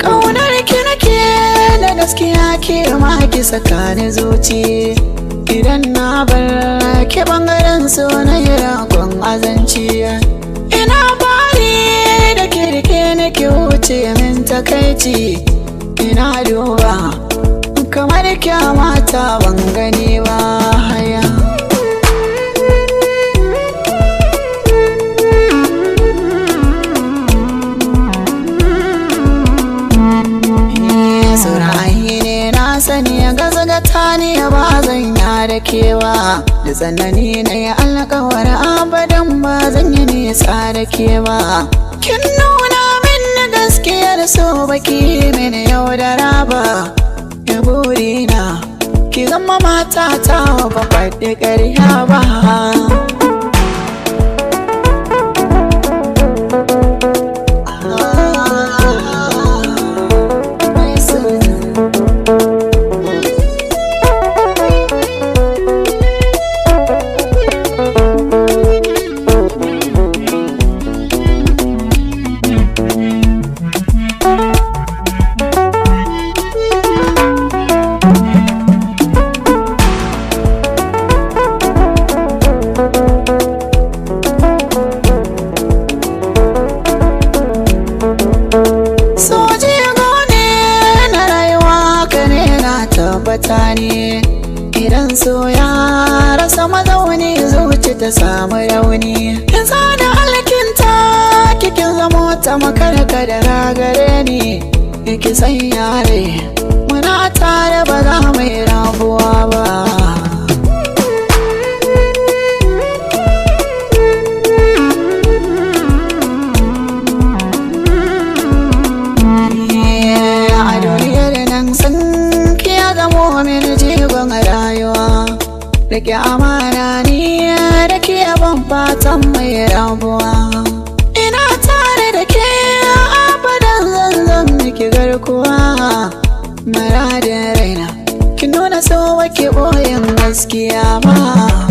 Ƙaunar ki nake da gaskiya ke ma ki saka ni zuci. Idan na bar ki bangaren so na yi rakon azanci. Ina bari da kirke nake wuce min takaici. Ina duba kamar kyamata ban gani ba haya. Saurayi ne na sani gazagata ne ba zan da kewa. Da tsanani na yi alkawar abadan ba zan yi nisa da kewa. Kin nuna min gaskiyar so baki mini yaudara ba. Ya burina ki zama matata ba faɗi ƙarya ba. Tabbata ne idan so ya rasa mazauni zuci ta samu rauni. In zana alkinta kikin zamo ta makarka da ragare ni. Ki san yare muna tare ba za mu yi rabuwa ba. A duniyar nan sun min jigon rayuwa. Rike amana ni da ke ban fatan mai rabuwa. Ina tare da ke abadan zan miki garkuwa. Maradin raina ki nuna so wake boyin gaskiya ba.